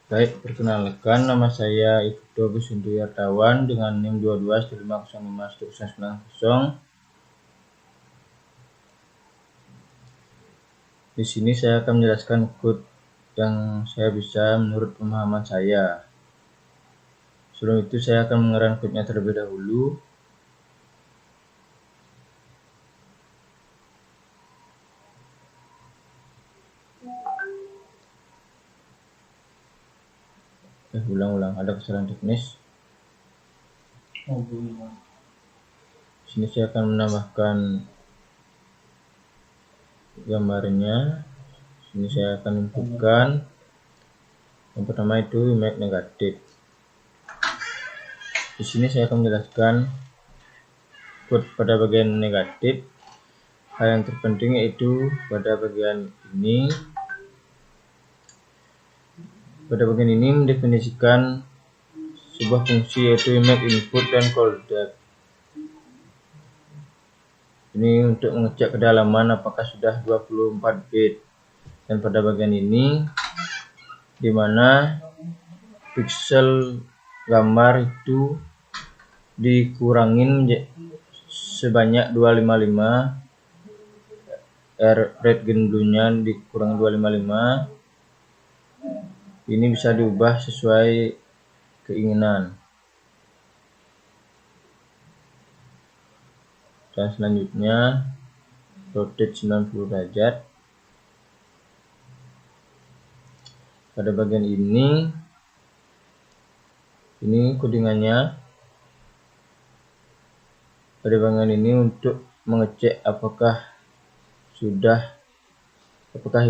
Baik, perkenalkan, nama saya Ibtu Agus Hendriartawan dengan NIM 22 Di sini saya akan menjelaskan kode yang saya bisa menurut pemahaman saya. Sebelum itu saya akan mengerti kodenya terlebih dahulu. Ulang-ulang, ada kesalahan teknis. Di sini saya akan menambahkan gambarnya. Di sini saya akan inputkan. Yang pertama itu image negatif. Di sini saya akan menjelaskan kode pada bagian negatif. Hal yang terpenting yaitu pada bagian ini. Pada bagian ini mendefinisikan sebuah fungsi yaitu image input dan callback. Ini untuk mengecek kedalaman apakah sudah 24 bit. Dan pada bagian ini dimana pixel gambar itu dikurangin sebanyak 255, red green blue-nya dikurangi 255. Ini bisa diubah sesuai keinginan. Dan selanjutnya rotate 90 derajat. Pada bagian ini codingannya. Pada bagian ini untuk mengecek apakah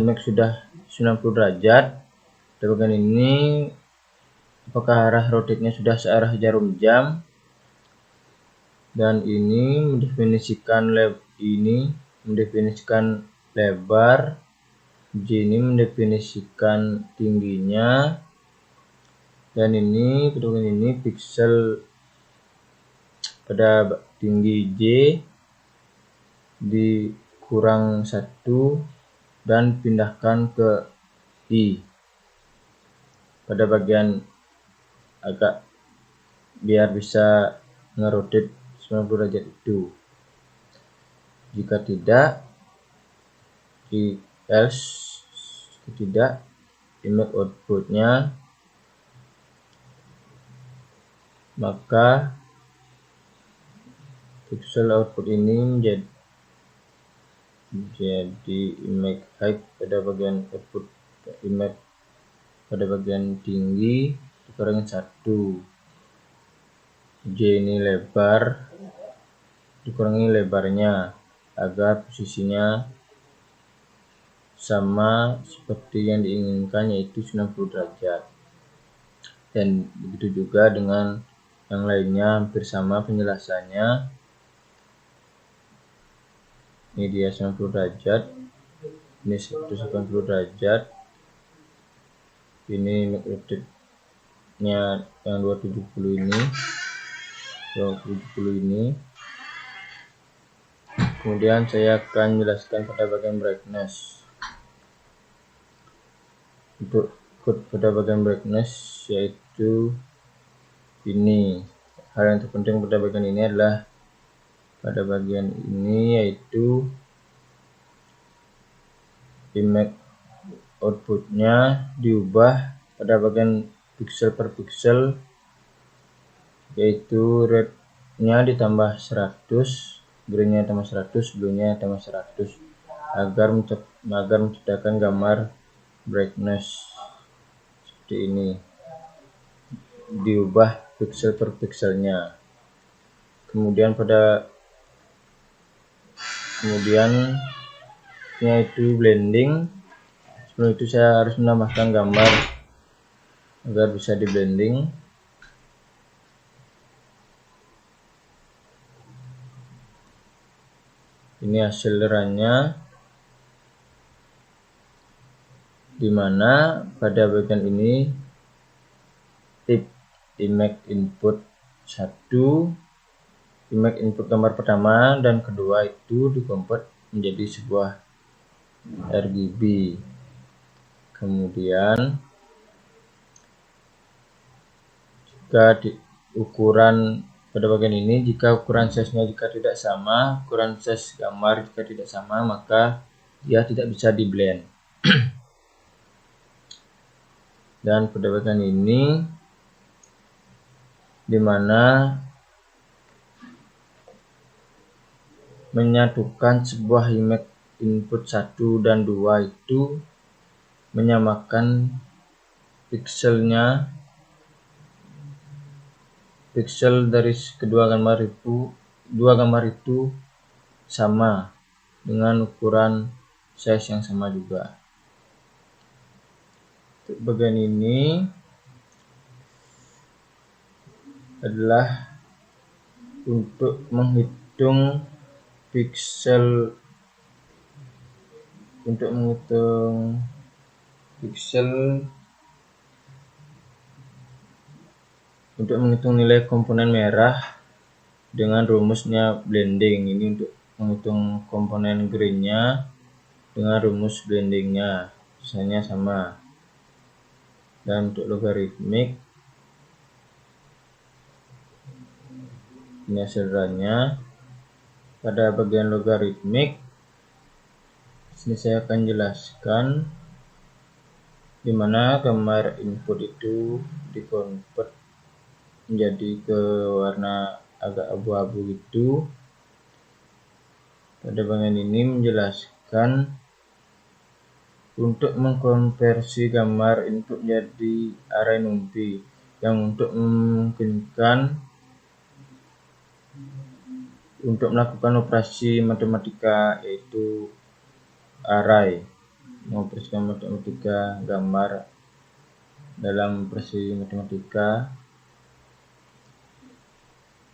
image sudah 90 derajat. Pada bagian ini apakah arah rotate-nya sudah searah jarum jam. Dan ini mendefinisikan lebar, J ini mendefinisikan tingginya, dan ini pixel pada tinggi J dikurang 1 dan pindahkan ke I pada bagian agak biar bisa ngerotate 90 derajat itu. Jika tidak, image outputnya, maka pixel output ini menjadi image height pada bagian output image pada bagian tinggi dikurangi 1. J ini lebar dikurangi lebarnya agar posisinya sama seperti yang diinginkan, yaitu 90 derajat. Dan begitu juga dengan yang lainnya, hampir sama penjelasannya. Ini dia 90 derajat, ini 180 derajat, ini rotate-nya yang 270 ini. Kemudian saya akan jelaskan pada bagian brightness. Untuk kode pada bagian brightness yaitu ini. Hal yang terpenting pada bagian ini adalah pada bagian ini yaitu image outputnya diubah pada bagian pixel per pixel, yaitu red-nya ditambah 100, green-nya tambah 100, blue-nya tambah 100 agar menciptakan gambar brightness seperti ini. Diubah pixel per pixelnya. Kemudian yaitu blending. Sebelum itu saya harus menambahkan gambar agar bisa di blending. Ini hasil runnya, dimana pada bagian ini image input 1, image input gambar pertama dan kedua itu dikonvert menjadi sebuah RGB. Kemudian jika ukuran pada bagian ini, jika ukuran size-nya jika tidak sama, ukuran size gambar jika tidak sama, maka dia tidak bisa di blend. Dan pada bagian ini, dimana menyatukan sebuah image input 1 dan 2 itu menyamakan pixel dari kedua gambar itu sama dengan ukuran size yang sama juga. Untuk bagian ini adalah untuk menghitung pixel, untuk menghitung nilai komponen merah dengan rumusnya blending. Ini untuk menghitung komponen greennya dengan rumus blendingnya, misalnya sama. Dan untuk logaritmik, ini hasilnya. Pada bagian logaritmik, sini saya akan jelaskan di mana gambar input itu dikonvert menjadi ke warna agak abu-abu itu. Pada bagian ini menjelaskan untuk mengkonversi gambar input menjadi array NumPy, yang untuk memungkinkan untuk melakukan operasi matematika, yaitu array, mengoperasikan matematika gambar dalam operasi matematika,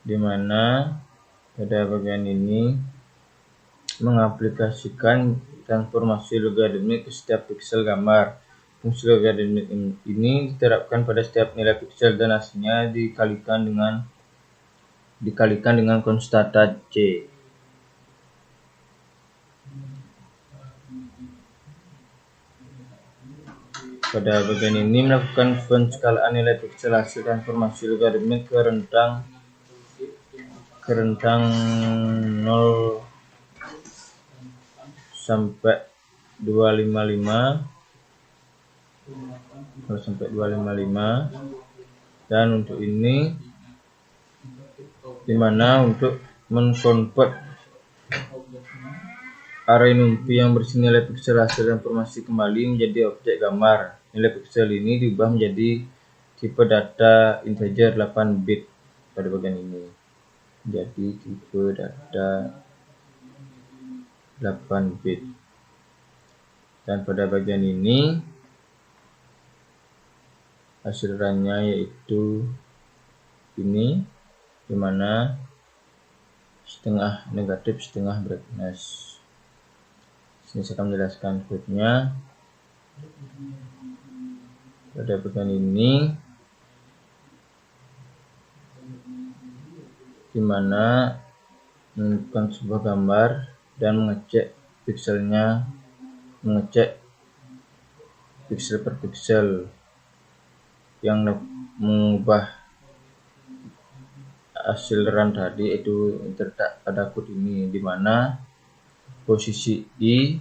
di mana pada bagian ini mengaplikasikan transformasi logaritmik ke setiap pixel gambar. Fungsi logaritmik ini diterapkan pada setiap nilai pixel dan hasilnya dikalikan dengan konstanta C. Pada bagian ini melakukan penskalaan nilai pixel hasil transformasi logaritmik ke rentang 0 sampai 255, dan untuk ini dimana untuk mengkonvert array NumPy yang berisi nilai pixel hasil transformasi kembali menjadi objek gambar. Nilai pixel ini diubah menjadi tipe data integer 8 bit pada bagian ini. Jadi tipe data 8 bit. Dan pada bagian ini hasil runnya yaitu ini, dimana setengah negatif setengah brightness. Sini saya akan menjelaskan kodenya. Pada bagian ini, dimana menentukan sebuah gambar dan mengecek pixelnya, mengecek pixel per pixel yang mengubah hasil run tadi, itu terletak pada kode ini, dimana posisi I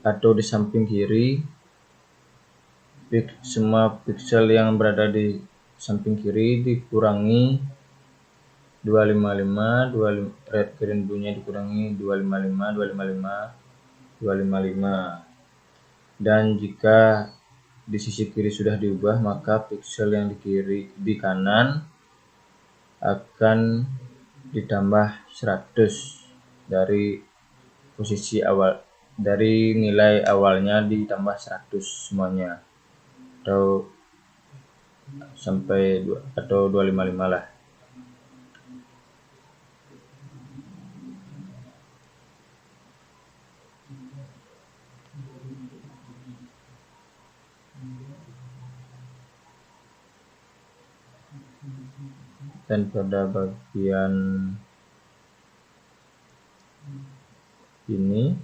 atau di samping kiri, semua pixel yang berada di samping kiri dikurangi 255, red green blue-nya dikurangi 255, dan jika di sisi kiri sudah diubah, maka pixel yang di kanan akan ditambah 100 dari posisi awal, dari nilai awalnya ditambah 100 semuanya, atau sampai 255 lah. Dan pada bagian ini,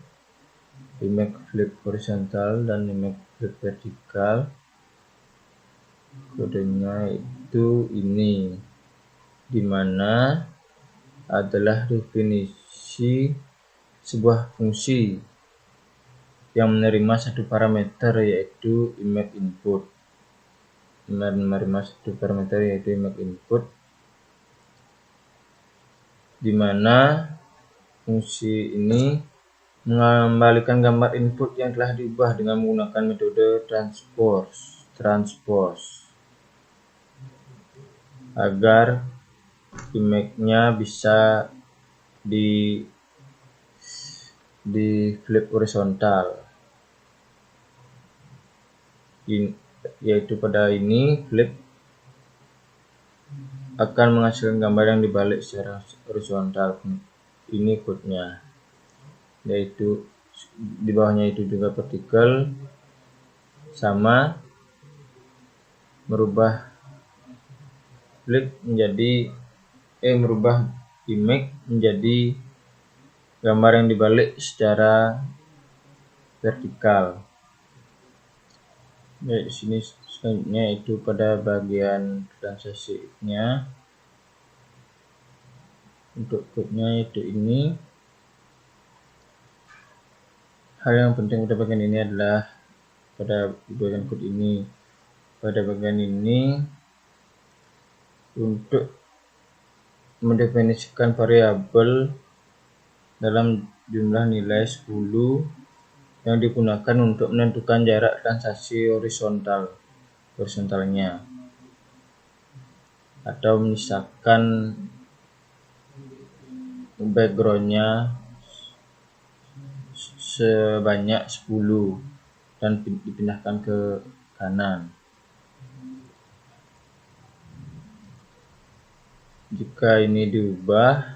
image flip horizontal dan image flip vertikal, Kodenya itu ini, dimana adalah definisi sebuah fungsi yang menerima satu parameter yaitu image input. Menerima satu parameter yaitu image input, dimana fungsi ini mengembalikan gambar input yang telah diubah dengan menggunakan metode transpose agar image-nya bisa di flip horizontal, yaitu pada ini flip akan menghasilkan gambar yang dibalik secara horizontal. Ini code-nya, yaitu di bawahnya itu juga partikel, sama merubah flip menjadi merubah image menjadi gambar yang dibalik secara vertikal. Di sini selanjutnya itu pada bagian transaksinya. Untuk code-nya itu ini. Hal yang penting pada bagian ini adalah pada bagian code ini, pada bagian ini untuk mendefinisikan variabel dalam jumlah nilai 10 yang digunakan untuk menentukan jarak transaksi horizontalnya, atau menyisakan backgroundnya sebanyak 10 dan dipindahkan ke kanan. Jika ini diubah,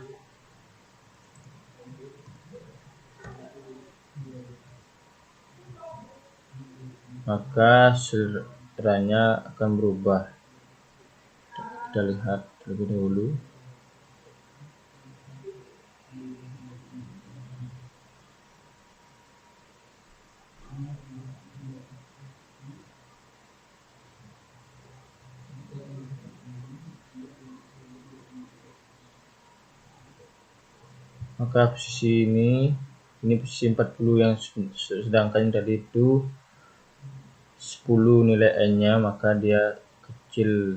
maka setelahnya akan berubah. Kita lihat terlebih dahulu. Maka posisi ini posisi 40 yang sedangkan tadi itu 10 nilai n-nya, maka dia kecil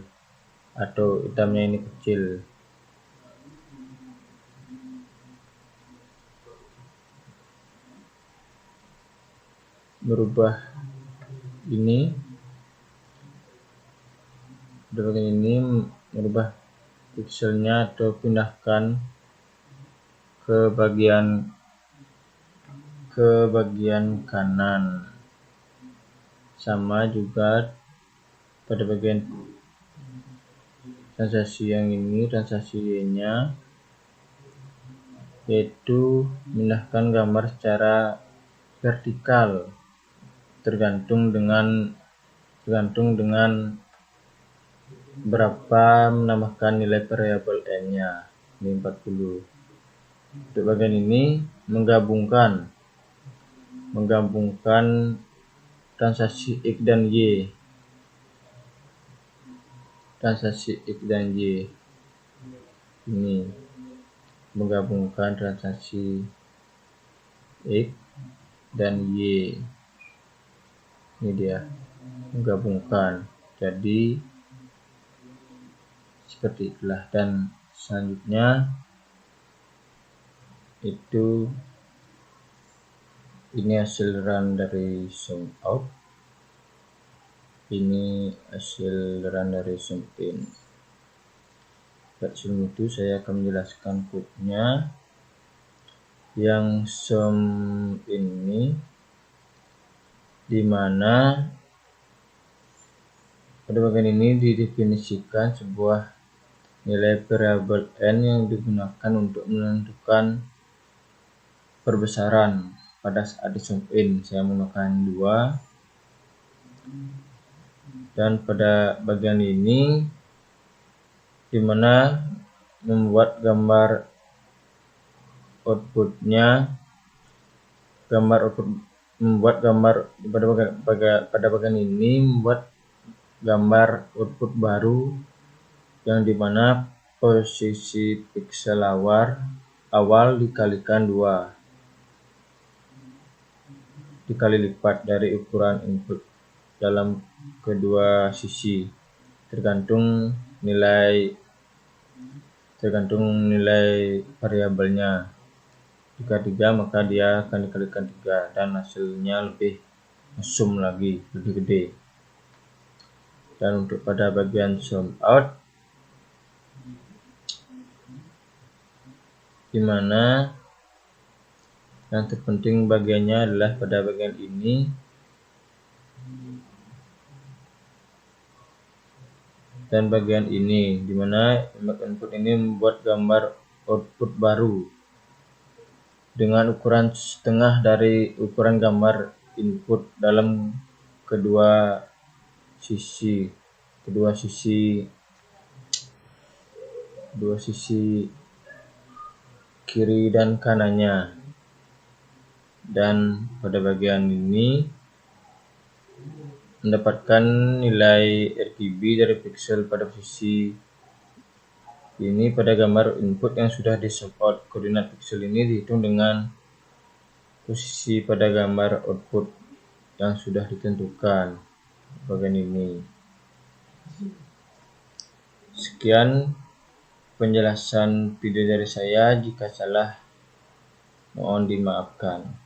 atau hitamnya ini kecil. Merubah ini, pada bagian ini merubah pixelnya atau pindahkan ke bagian kanan. Sama juga pada bagian transaksi yang ini, transaksi Y-nya, yaitu memindahkan gambar secara vertikal tergantung dengan berapa menambahkan nilai variabel n-nya. Ini 40. Untuk bagian ini menggabungkan transaksi X dan Y. Transaksi X dan Y ini menggabungkan transaksi X dan Y. Ini dia menggabungkan, jadi seperti itulah. Dan selanjutnya itu ini hasil run dari zoom out, ini hasil run dari zoom in. Sebelum itu saya akan menjelaskan code-nya. Yang zoom ini dimana pada bagian ini didefinisikan sebuah nilai variabel n yang digunakan untuk menentukan perbesaran pada saat di zoom in. Saya menggunakan 2, dan pada bagian ini dimana membuat gambar outputnya, pada bagian ini membuat gambar output baru yang dimana posisi piksel awal dikalikan 2 dikali lipat dari ukuran input dalam kedua sisi tergantung nilai variabelnya. Jika 3 maka dia akan dikalikan 3 dan hasilnya lebih mesum lagi, lebih gede. Dan untuk pada bagian sum out, dimana yang terpenting bagiannya adalah pada bagian ini dan bagian ini, dimana input ini membuat gambar output baru dengan ukuran setengah dari ukuran gambar input dalam kedua sisi kiri dan kanannya. Dan pada bagian ini mendapatkan nilai RGB dari pixel pada posisi ini pada gambar input yang sudah di sum out. Koordinat pixel ini dihitung dengan posisi pada gambar output yang sudah ditentukan bagian ini. Sekian penjelasan video dari saya, jika salah mohon dimaafkan.